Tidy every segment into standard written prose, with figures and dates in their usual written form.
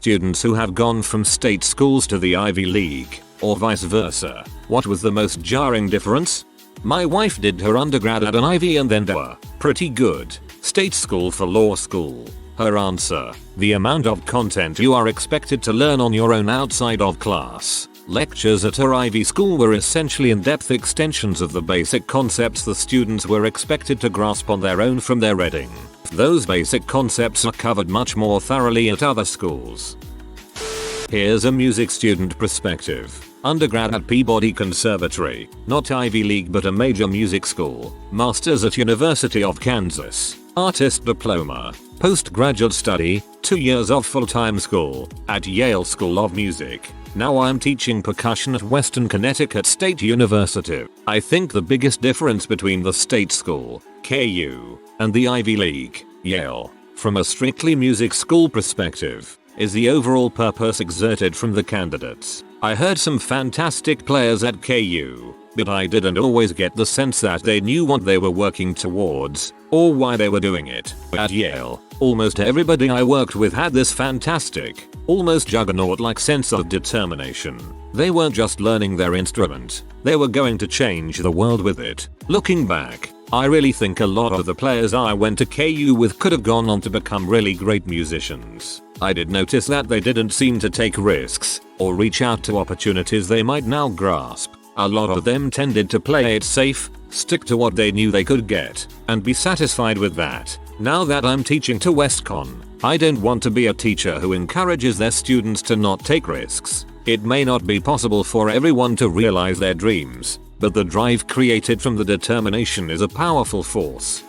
students who have gone from state schools to the Ivy League, or vice versa. What was the most jarring difference? My wife did her undergrad at an Ivy and then a pretty good state school for law school. Her answer: the amount of content you are expected to learn on your own outside of class. Lectures at her Ivy school were essentially in-depth extensions of the basic concepts the students were expected to grasp on their own from their reading. Those basic concepts are covered much more thoroughly at other schools. Here's a music student perspective. Undergrad at Peabody Conservatory, not Ivy League but a major music school. Masters at University of Kansas. Artist diploma. Postgraduate study, 2 years of full-time school, at Yale School of Music. Now I'm teaching percussion at Western Connecticut State University. I think the biggest difference between the state school, KU, and the Ivy League, Yale, from a strictly music school perspective, is the overall purpose exerted from the candidates. I heard some fantastic players at KU, but I didn't always get the sense that they knew what they were working towards, or why they were doing it. At Yale, almost everybody I worked with had this fantastic, almost juggernaut-like sense of determination. They weren't just learning their instrument, they were going to change the world with it. Looking back, I really think a lot of the players I went to KU with could have gone on to become really great musicians. I did notice that they didn't seem to take risks, or reach out to opportunities they might now grasp. A lot of them tended to play it safe, stick to what they knew they could get, and be satisfied with that. Now that I'm teaching to WestCon, I don't want to be a teacher who encourages their students to not take risks. It may not be possible for everyone to realize their dreams, but the drive created from the determination is a powerful force.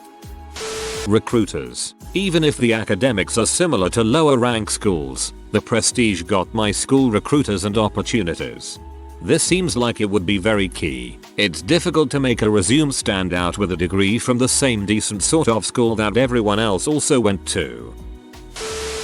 Recruiters. Even if the academics are similar to lower rank schools, the prestige got my school recruiters and opportunities. This seems like it would be very key. It's difficult to make a resume stand out with a degree from the same decent sort of school that everyone else also went to.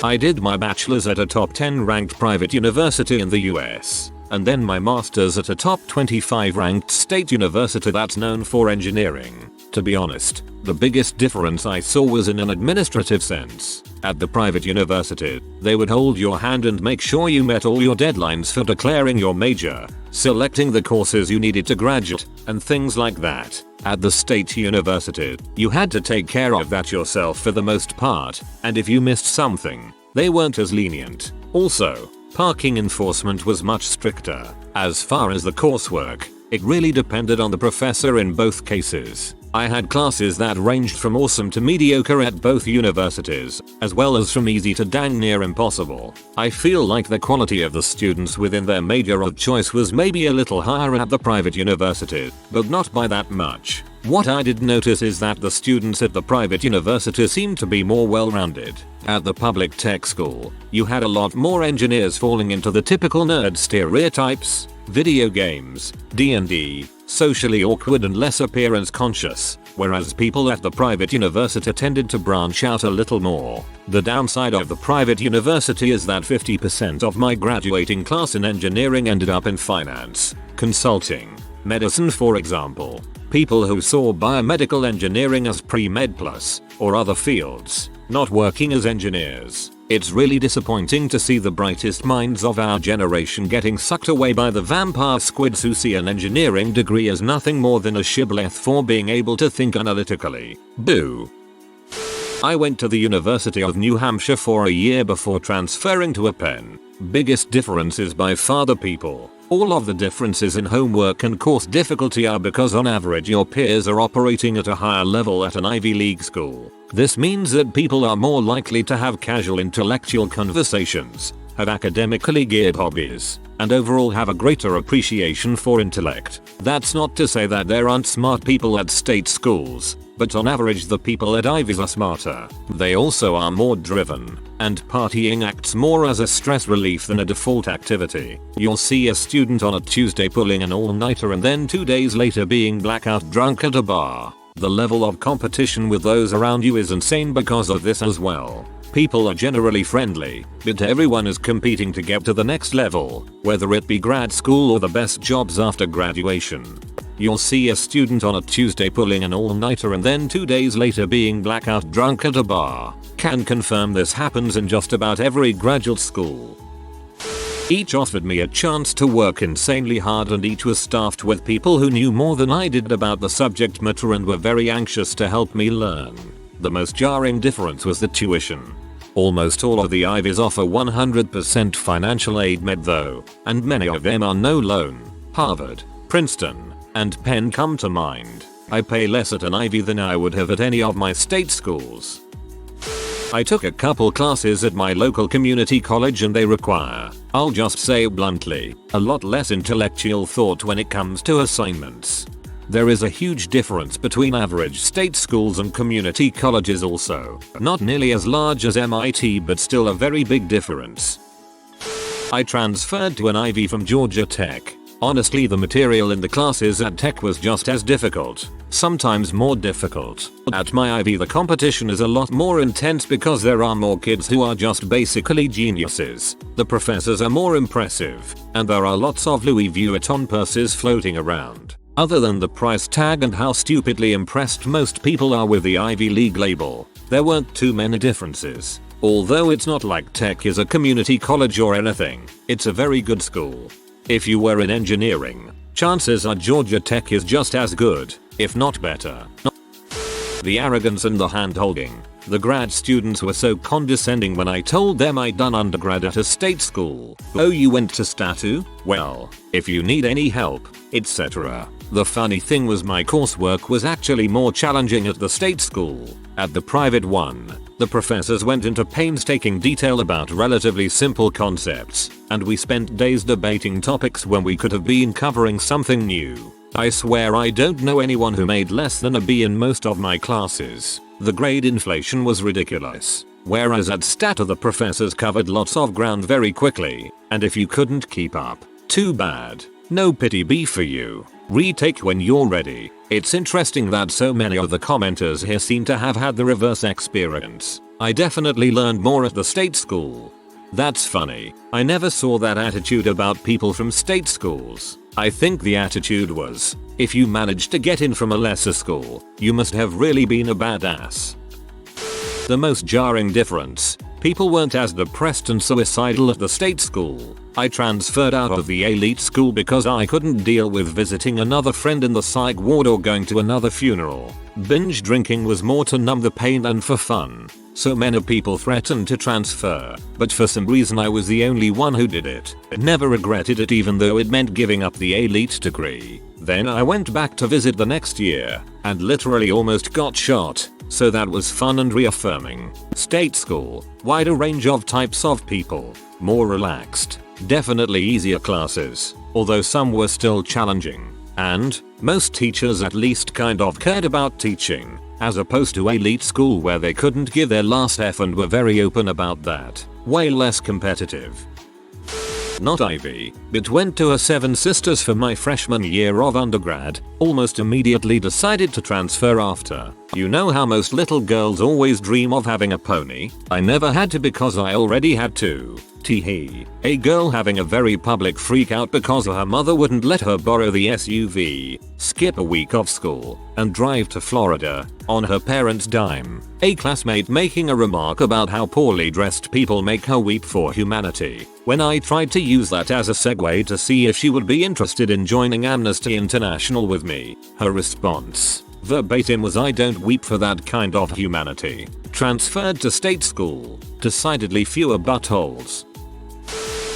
I did my bachelor's at a top 10 ranked private university in the US, and then my master's at a top 25 ranked state university that's known for engineering. To be honest, the biggest difference I saw was in an administrative sense. At the private university, they would hold your hand and make sure you met all your deadlines for declaring your major, selecting the courses you needed to graduate, and things like that. At the state university, you had to take care of that yourself for the most part, and if you missed something, they weren't as lenient. Also, parking enforcement was much stricter. As far as the coursework, it really depended on the professor in both cases. I had classes that ranged from awesome to mediocre at both universities, as well as from easy to dang near impossible. I feel like the quality of the students within their major of choice was maybe a little higher at the private university, but not by that much. What I did notice is that the students at the private university seemed to be more well-rounded. At the public tech school, you had a lot more engineers falling into the typical nerd stereotypes, video games, D&D, socially awkward and less appearance conscious, whereas people at the private university tended to branch out a little more. The downside of the private university is that 50% of my graduating class in engineering ended up in finance, consulting, medicine for example. People who saw biomedical engineering as pre-med plus, or other fields, not working as engineers. It's really disappointing to see the brightest minds of our generation getting sucked away by the vampire squids who see an engineering degree as nothing more than a shibboleth for being able to think analytically. Boo. I went to the University of New Hampshire for a year before transferring to a Penn. Biggest difference is by far the people. All of the differences in homework and course difficulty are because on average your peers are operating at a higher level at an Ivy League school. This means that people are more likely to have casual intellectual conversations, have academically geared hobbies, and overall have a greater appreciation for intellect. That's not to say that there aren't smart people at state schools, but on average the people at Ivies are smarter. They also are more driven, and partying acts more as a stress relief than a default activity. You'll see a student on a Tuesday pulling an all-nighter and then 2 days later being blackout drunk at a bar. The level of competition with those around you is insane because of this as well. People are generally friendly, but everyone is competing to get to the next level, whether it be grad school or the best jobs after graduation. You'll see a student on a Tuesday pulling an all-nighter and then 2 days later being blackout drunk at a bar. Can confirm this happens in just about every graduate school. Each offered me a chance to work insanely hard, and each was staffed with people who knew more than I did about the subject matter and were very anxious to help me learn. The most jarring difference was the tuition. Almost all of the Ivies offer 100% financial aid though, and many of them are no loan. Harvard, Princeton, and Penn come to mind. I pay less at an Ivy than I would have at any of my state schools. I took a couple classes at my local community college and they require, I'll just say bluntly, a lot less intellectual thought when it comes to assignments. There is a huge difference between average state schools and community colleges also. Not nearly as large as MIT, but still a very big difference. I transferred to an Ivy from Georgia Tech. Honestly, the material in the classes at Tech was just as difficult, sometimes more difficult. At my Ivy the competition is a lot more intense because there are more kids who are just basically geniuses. The professors are more impressive, and there are lots of Louis Vuitton purses floating around. Other than the price tag and how stupidly impressed most people are with the Ivy League label, there weren't too many differences. Although it's not like Tech is a community college or anything, it's a very good school. If you were in engineering, chances are Georgia Tech is just as good, if not better. The arrogance and the hand-holding. The grad students were so condescending when I told them I'd done undergrad at a state school. Oh, you went to Statu? Well, if you need any help, etc. The funny thing was my coursework was actually more challenging at the state school. At the private one, the professors went into painstaking detail about relatively simple concepts, and we spent days debating topics when we could have been covering something new. I swear I don't know anyone who made less than a B in most of my classes. The grade inflation was ridiculous. Whereas at Statu the professors covered lots of ground very quickly, and if you couldn't keep up, too bad. No pity B for you. Retake when you're ready. It's interesting that so many of the commenters here seem to have had the reverse experience. I definitely learned more at the state school. That's funny. I never saw that attitude about people from state schools. I think the attitude was, if you managed to get in from a lesser school, you must have really been a badass. The most jarring difference. People weren't as depressed and suicidal at the state school. I transferred out of the elite school because I couldn't deal with visiting another friend in the psych ward or going to another funeral. Binge drinking was more to numb the pain than for fun. So many people threatened to transfer, but for some reason I was the only one who did it. Never regretted it even though it meant giving up the elite degree. Then I went back to visit the next year, and literally almost got shot. So that was fun and reaffirming. State school, wider range of types of people, more relaxed, definitely easier classes, although some were still challenging. And most teachers at least kind of cared about teaching, as opposed to elite school where they couldn't give their last F and were very open about that. Way less competitive. Not Ivy, but went to a Seven Sisters for my freshman year of undergrad, almost immediately decided to transfer after. You know how most little girls always dream of having a pony? I never had to because I already had two. Teehee. A girl having a very public freak out because her mother wouldn't let her borrow the SUV, skip a week of school, and drive to Florida on her parents' dime. A classmate making a remark about how poorly dressed people make her weep for humanity. When I tried to use that as a segue to see if she would be interested in joining Amnesty International with me, her response, verbatim, was "I don't weep for that kind of humanity." Transferred to state school, decidedly fewer buttholes.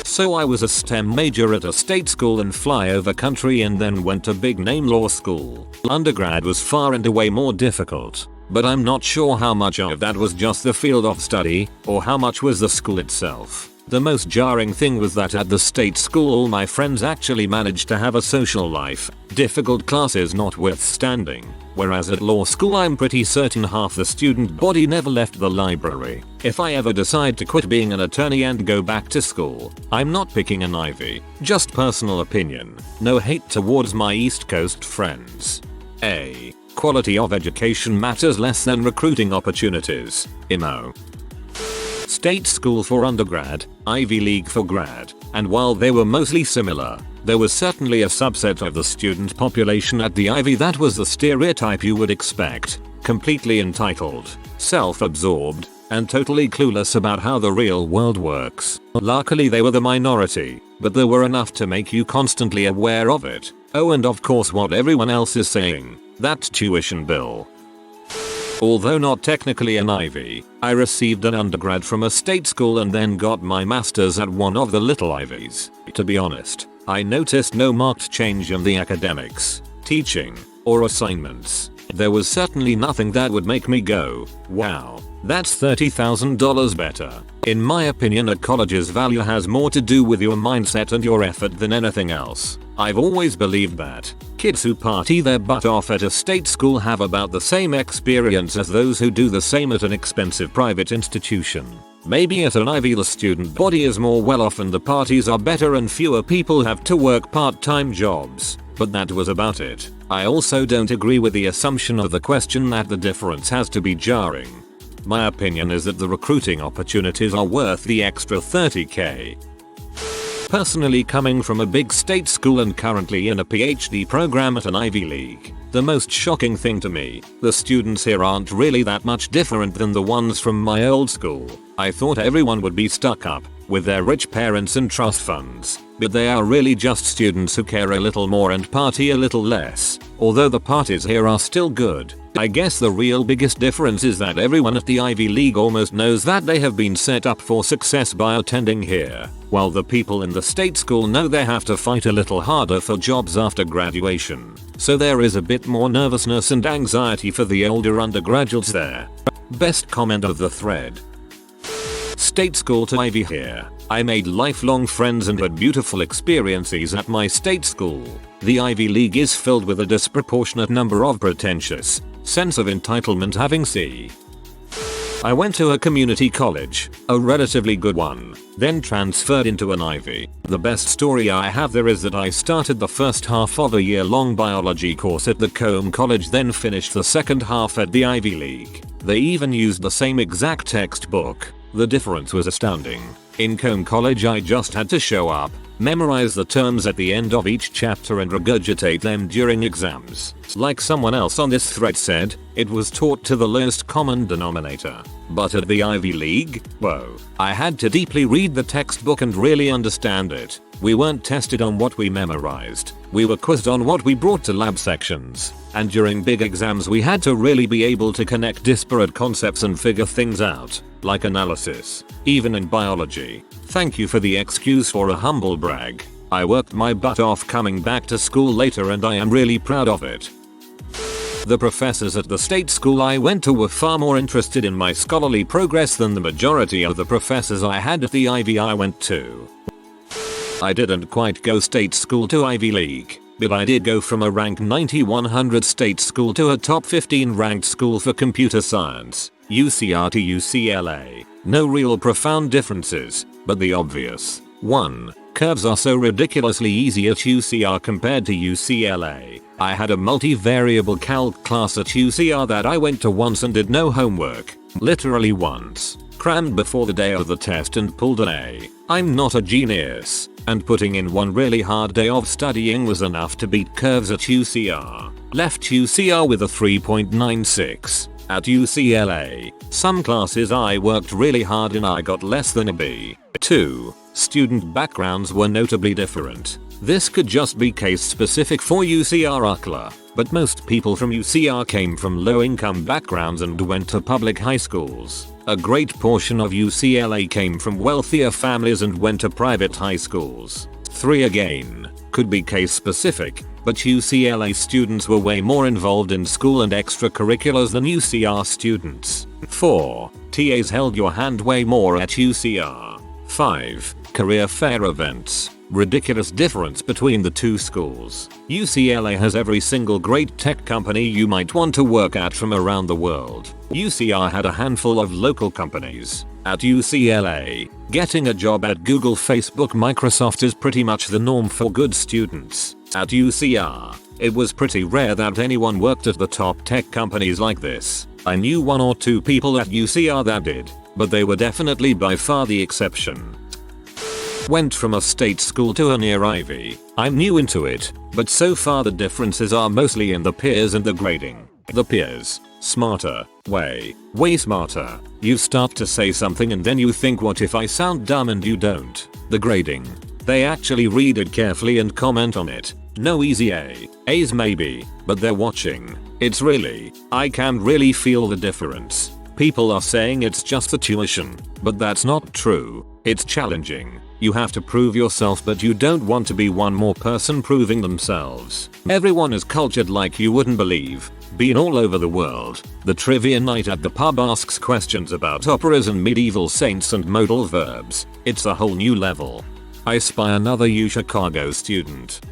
So I was a STEM major at a state school in flyover country and then went to big name law school. Undergrad was far and away more difficult, but I'm not sure how much of that was just the field of study or how much was the school itself. The most jarring thing was that at the state school all my friends actually managed to have a social life, difficult classes notwithstanding, whereas at law school I'm pretty certain half the student body never left the library. If I ever decide to quit being an attorney and go back to school, I'm not picking an Ivy, just personal opinion. No hate towards my East Coast friends. A. Quality of education matters less than recruiting opportunities. Imo. State school for undergrad, Ivy League for grad, and while they were mostly similar, there was certainly a subset of the student population at the Ivy that was the stereotype you would expect. Completely entitled, self-absorbed, and totally clueless about how the real world works. Luckily they were the minority, but there were enough to make you constantly aware of it. Oh, and of course what everyone else is saying, that tuition bill. Although not technically an Ivy, I received an undergrad from a state school and then got my master's at one of the little Ivies. To be honest, I noticed no marked change in the academics, teaching, or assignments. There was certainly nothing that would make me go, wow, that's $30,000 better. In my opinion, a college's value has more to do with your mindset and your effort than anything else. I've always believed that kids who party their butt off at a state school have about the same experience as those who do the same at an expensive private institution. Maybe at an Ivy the student body is more well off and the parties are better and fewer people have to work part-time jobs, but that was about it. I also don't agree with the assumption of the question that the difference has to be jarring. My opinion is that the recruiting opportunities are worth the extra $30K. Personally, coming from a big state school and currently in a PhD program at an Ivy League, the most shocking thing to me, the students here aren't really that much different than the ones from my old school. I thought everyone would be stuck up, with their rich parents and trust funds, but they are really just students who care a little more and party a little less, although the parties here are still good. I guess the real biggest difference is that everyone at the Ivy League almost knows that they have been set up for success by attending here, while the people in the state school know they have to fight a little harder for jobs after graduation. So there is a bit more nervousness and anxiety for the older undergraduates there. Best comment of the thread. State school to Ivy here. I made lifelong friends and had beautiful experiences at my state school. The Ivy League is filled with a disproportionate number of pretentious, sense of entitlement having C. I went to a community college, a relatively good one, then transferred into an Ivy. The best story I have there is that I started the first half of a year-long biology course at the Combe College, then finished the second half at the Ivy League. They even used the same exact textbook. The difference was astounding. In Combe College I just had to show up, memorize the terms at the end of each chapter and regurgitate them during exams. Like someone else on this thread said, it was taught to the lowest common denominator. But at the Ivy League, whoa, I had to deeply read the textbook and really understand it. We weren't tested on what we memorized, we were quizzed on what we brought to lab sections, and during big exams we had to really be able to connect disparate concepts and figure things out, like analysis, even in biology. Thank you for the excuse for a humble brag. I worked my butt off coming back to school later and I am really proud of it. The professors at the state school I went to were far more interested in my scholarly progress than the majority of the professors I had at the Ivy I went to. I didn't quite go state school to Ivy League, but I did go from a rank 90-100 state school to a top 15 ranked school for computer science, UCR to UCLA. No real profound differences, but the obvious. 1. Curves are so ridiculously easy at UCR compared to UCLA. I had a multivariable calc class at UCR that I went to once and did no homework, literally once. Crammed before the day of the test and pulled an A. I'm not a genius, and putting in one really hard day of studying was enough to beat curves at UCR. Left UCR with a 3.96. At UCLA, some classes I worked really hard in I got less than a B. 2. Student backgrounds were notably different. This could just be case specific for UCR UCLA, but most people from UCR came from low income backgrounds and went to public high schools. A great portion of UCLA came from wealthier families and went to private high schools. 3. Again, could be case specific, but UCLA students were way more involved in school and extracurriculars than UCR students. 4. TAs held your hand way more at UCR. 5. Career fair events. Ridiculous difference between the two schools. UCLA has every single great tech company you might want to work at from around the world. UCR had a handful of local companies. At UCLA, getting a job at Google, Facebook, Microsoft is pretty much the norm for good students. At UCR, it was pretty rare that anyone worked at the top tech companies like this. I knew 1 or 2 people at UCR that did, but they were definitely by far the exception. Went from a state school to a near Ivy. I'm new into it, but so far the differences are mostly in the peers and the grading. The peers, smarter, way smarter. You start to say something and then you think, what if I sound dumb, and you don't. The grading. They actually read it carefully and comment on it. No easy A's maybe, but they're watching. I can really feel the difference. People are saying it's just the tuition, but that's not true. It's challenging. You have to prove yourself, but you don't want to be one more person proving themselves. Everyone is cultured like you wouldn't believe. Been all over the world. The trivia night at the pub asks questions about operas and medieval saints and modal verbs. It's a whole new level. I spy another UChicago student.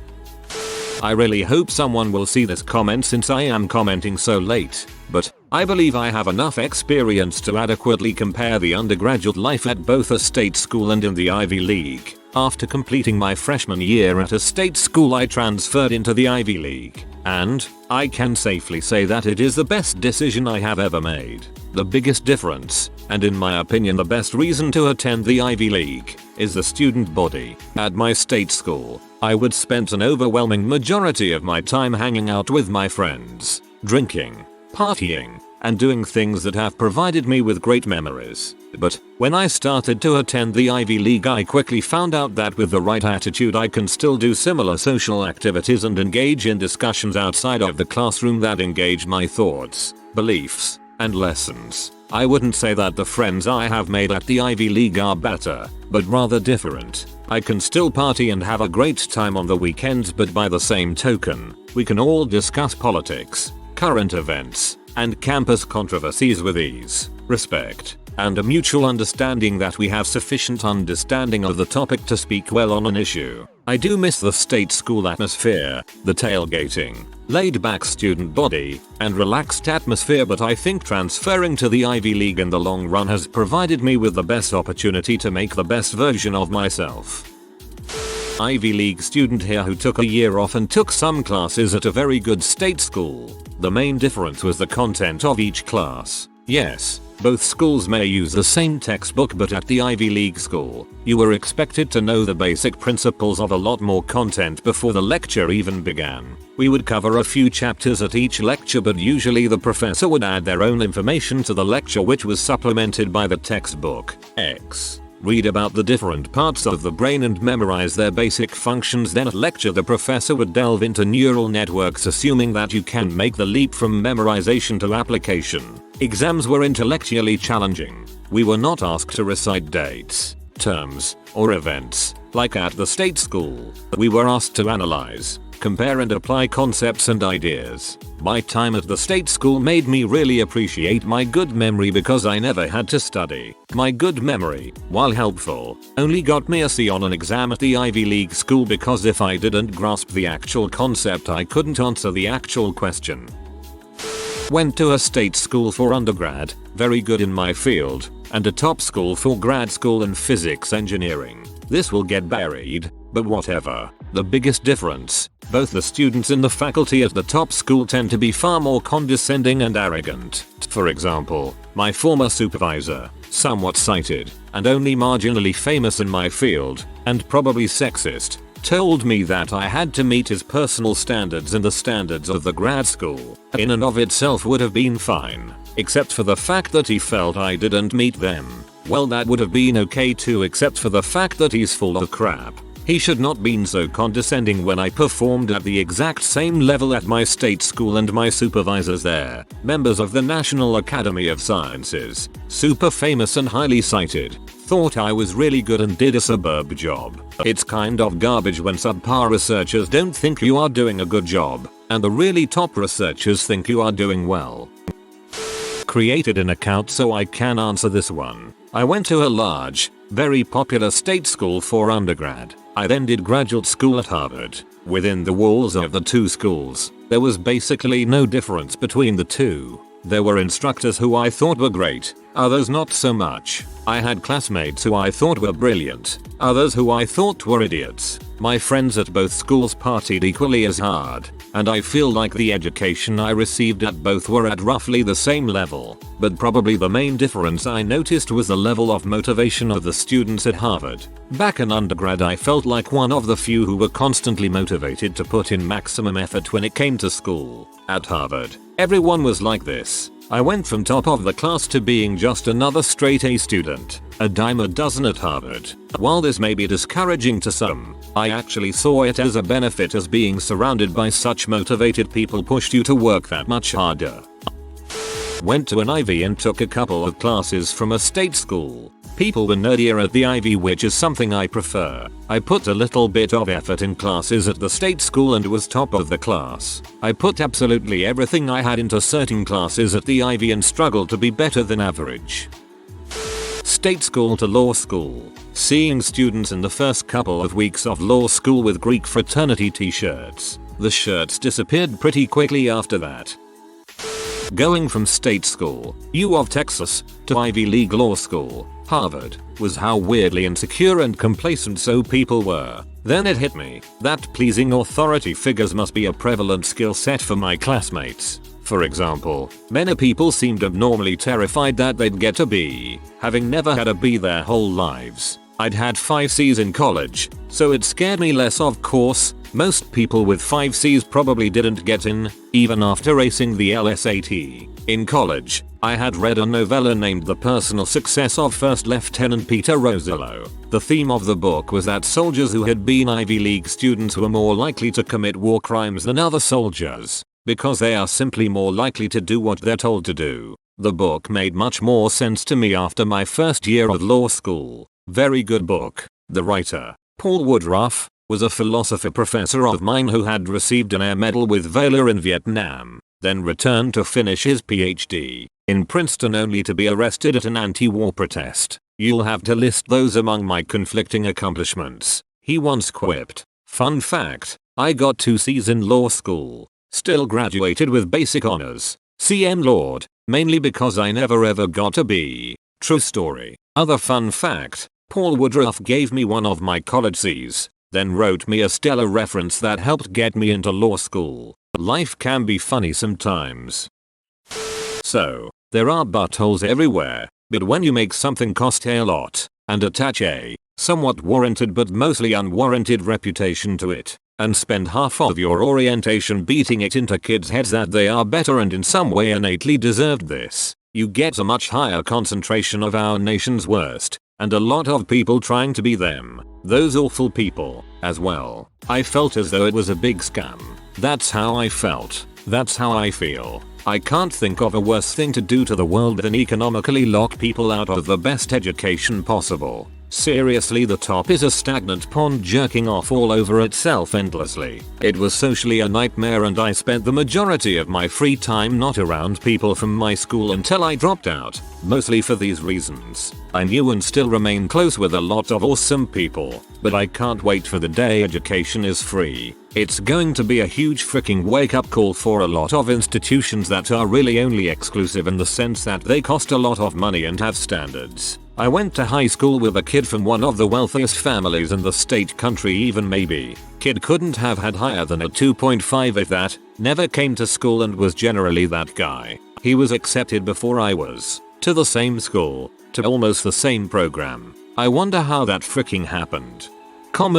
I really hope someone will see this comment since I am commenting so late, but I believe I have enough experience to adequately compare the undergraduate life at both a state school and in the Ivy League. After completing my freshman year at a state school, I transferred into the Ivy League, and I can safely say that it is the best decision I have ever made. The biggest difference, and in my opinion the best reason to attend the Ivy League, is the student body. At my state school, I would spend an overwhelming majority of my time hanging out with my friends, drinking, partying, and doing things that have provided me with great memories. But when I started to attend the Ivy League, I quickly found out that with the right attitude I can still do similar social activities and engage in discussions outside of the classroom that engage my thoughts, beliefs, and lessons. I wouldn't say that the friends I have made at the Ivy League are better, but rather different. I can still party and have a great time on the weekends, but by the same token, we can all discuss politics, current events, and campus controversies with ease, respect, and a mutual understanding that we have sufficient understanding of the topic to speak well on an issue. I do miss the state school atmosphere, the tailgating, laid-back student body, and relaxed atmosphere, but I think transferring to the Ivy League in the long run has provided me with the best opportunity to make the best version of myself. Ivy League student here who took a year off and took some classes at a very good state school. The main difference was the content of each class. Yes, both schools may use the same textbook, but at the Ivy League school, you were expected to know the basic principles of a lot more content before the lecture even began. We would cover a few chapters at each lecture, but usually the professor would add their own information to the lecture, which was supplemented by the textbook. Read about the different parts of the brain and memorize their basic functions. Then at lecture the professor would delve into neural networks, assuming that you can make the leap from memorization to application. Exams were intellectually challenging. We were not asked to recite dates, terms, or events, like at the state school. We were asked to analyze, compare and apply concepts and ideas. My time at the state school made me really appreciate my good memory because I never had to study. My good memory, while helpful, only got me a C on an exam at the Ivy League school, because if I didn't grasp the actual concept I couldn't answer the actual question. Went to a state school for undergrad, very good in my field, and a top school for grad school in physics engineering. This will get buried, but whatever. The biggest difference, both the students and the faculty at the top school tend to be far more condescending and arrogant. For example, my former supervisor, somewhat cited, and only marginally famous in my field, and probably sexist, told me that I had to meet his personal standards and the standards of the grad school. In and of itself would have been fine, except for the fact that he felt I didn't meet them. Well, that would have been okay too, except for the fact that he's full of crap. He should not been so condescending when I performed at the exact same level at my state school, and my supervisors there, members of the National Academy of Sciences, super famous and highly cited, thought I was really good and did a superb job. It's kind of garbage when subpar researchers don't think you are doing a good job, and the really top researchers think you are doing well. Created an account so I can answer this one. I went to a large, very popular state school for undergrad. I then did graduate school at Harvard. Within the walls of the two schools, there was basically no difference between the two. There were instructors who I thought were great, others not so much. I had classmates who I thought were brilliant, others who I thought were idiots. My friends at both schools partied equally as hard, and I feel like the education I received at both were at roughly the same level. But probably the main difference I noticed was the level of motivation of the students at Harvard. Back in undergrad I felt like one of the few who were constantly motivated to put in maximum effort when it came to school. At Harvard, everyone was like this. I went from top of the class to being just another straight A student, a dime a dozen at Harvard. While this may be discouraging to some, I actually saw it as a benefit, as being surrounded by such motivated people pushed you to work that much harder. Went to an Ivy and took a couple of classes from a state school. People were nerdier at the Ivy, which is something I prefer. I put a little bit of effort in classes at the state school and was top of the class. I put absolutely everything I had into certain classes at the Ivy and struggled to be better than average. State school to law school. Seeing students in the first couple of weeks of law school with Greek fraternity t-shirts. The shirts disappeared pretty quickly after that. Going from state school, U of Texas, to Ivy League law school, Harvard, was how weirdly insecure and complacent so people were. Then it hit me that pleasing authority figures must be a prevalent skill set for my classmates. For example, many people seemed abnormally terrified that they'd get a B, having never had a B their whole lives. I'd had 5 C's in college, so it scared me less. Of course, most people with 5 C's probably didn't get in, even after acing the LSAT. In college, I had read a novella named The Personal Success of First Lieutenant Peter Rosillo. The theme of the book was that soldiers who had been Ivy League students were more likely to commit war crimes than other soldiers, because they are simply more likely to do what they're told to do. The book made much more sense to me after my first year of law school. Very good book. The writer, Paul Woodruff, was a philosophy professor of mine who had received an air medal with valor in Vietnam, then returned to finish his PhD in Princeton only to be arrested at an anti-war protest. You'll have to list those among my conflicting accomplishments. He once quipped, "Fun fact, I got 2 C's in law school, still graduated with basic honors. CM Lord, mainly because I never ever got a B." True story. Other fun fact, Paul Woodruff gave me one of my college C's, then wrote me a stellar reference that helped get me into law school. Life can be funny sometimes. So, there are buttholes everywhere, but when you make something cost a lot, and attach a somewhat warranted but mostly unwarranted reputation to it, and spend half of your orientation beating it into kids' heads that they are better and in some way innately deserved this, you get a much higher concentration of our nation's worst, and a lot of people trying to be them, those awful people, as well. I felt as though it was a big scam. That's how I felt. That's how I feel. I can't think of a worse thing to do to the world than economically lock people out of the best education possible. Seriously, the top is a stagnant pond jerking off all over itself endlessly. It was socially a nightmare, and I spent the majority of my free time not around people from my school until I dropped out, mostly for these reasons. I knew and still remain close with a lot of awesome people, but I can't wait for the day education is free. It's going to be a huge freaking wake-up call for a lot of institutions that are really only exclusive in the sense that they cost a lot of money and have standards. I went to high school with a kid from one of the wealthiest families in the state, country even maybe. Kid couldn't have had higher than a 2.5 if that, never came to school and was generally that guy. He was accepted before I was, to the same school, to almost the same program. I wonder how that freaking happened.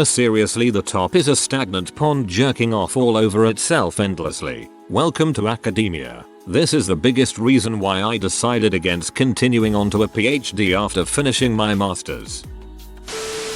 Seriously, the top is a stagnant pond jerking off all over itself endlessly. Welcome to academia. This is the biggest reason why I decided against continuing on to a PhD after finishing my master's.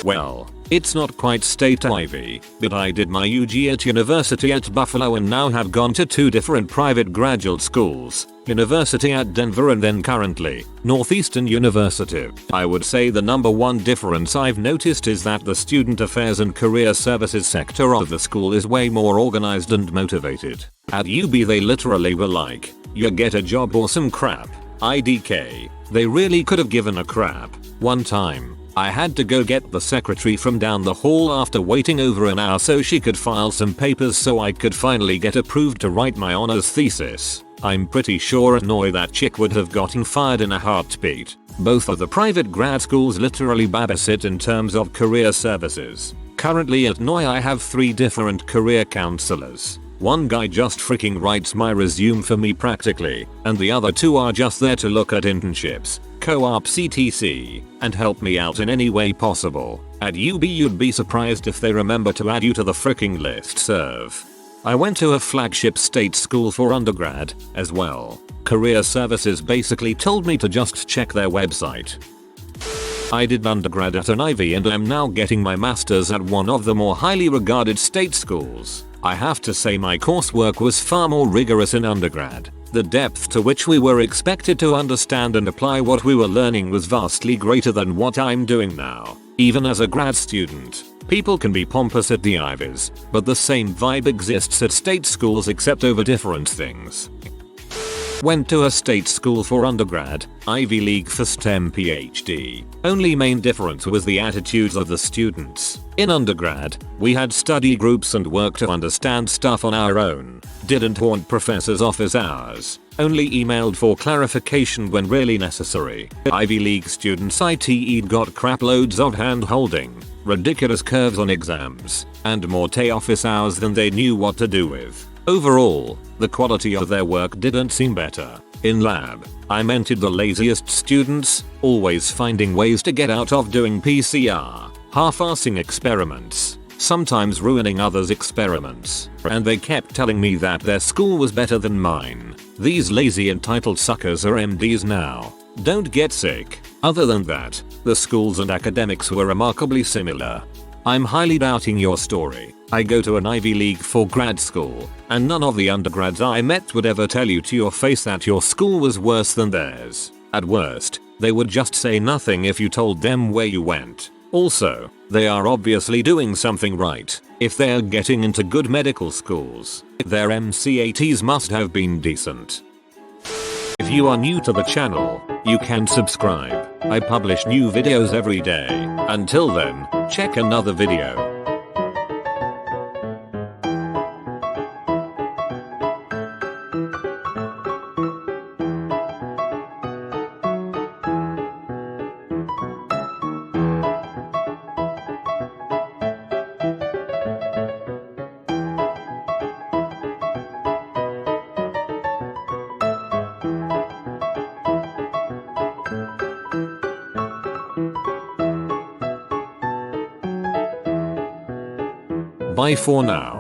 Well, it's not quite state Ivy, but I did my UG at University at Buffalo and now have gone to 2 different private graduate schools, University at Denver and then currently, Northeastern University. I would say the number one difference I've noticed is that the student affairs and career services sector of the school is way more organized and motivated. At UB they literally were like, you get a job or some crap. IDK. They really could have given a crap. One time, I had to go get the secretary from down the hall after waiting over an hour so she could file some papers so I could finally get approved to write my honors thesis. I'm pretty sure at NOI that chick would have gotten fired in a heartbeat. Both of the private grad schools literally babysit in terms of career services. Currently at NOI I have 3 different career counselors. One guy just freaking writes my resume for me practically, and the other 2 are just there to look at internships, co-ops etc, and help me out in any way possible. At UB you'd be surprised if they remember to add you to the freaking list serve. I went to a flagship state school for undergrad, as well. Career Services basically told me to just check their website. I did undergrad at an Ivy and am now getting my master's at one of the more highly regarded state schools. I have to say my coursework was far more rigorous in undergrad. The depth to which we were expected to understand and apply what we were learning was vastly greater than what I'm doing now. Even as a grad student, people can be pompous at the Ivies, but the same vibe exists at state schools except over different things. Went to a state school for undergrad, Ivy League for STEM PhD. Only main difference was the attitudes of the students. In undergrad, we had study groups and worked to understand stuff on our own. Didn't want professors' office hours. Only emailed for clarification when really necessary. Ivy League students IT'd got crap loads of hand holding, ridiculous curves on exams, and more office hours than they knew what to do with. Overall, the quality of their work didn't seem better. In lab, I mentored the laziest students, always finding ways to get out of doing PCR, half-assing experiments, sometimes ruining others' experiments, and they kept telling me that their school was better than mine. These lazy entitled suckers are MDs now. Don't get sick. Other than that, the schools and academics were remarkably similar. I'm highly doubting your story. I go to an Ivy League for grad school, and none of the undergrads I met would ever tell you to your face that your school was worse than theirs. At worst, they would just say nothing if you told them where you went. Also, they are obviously doing something right. If they're getting into good medical schools, their MCATs must have been decent. If you are new to the channel, you can subscribe. I publish new videos every day. Until then, check another video. Bye for now.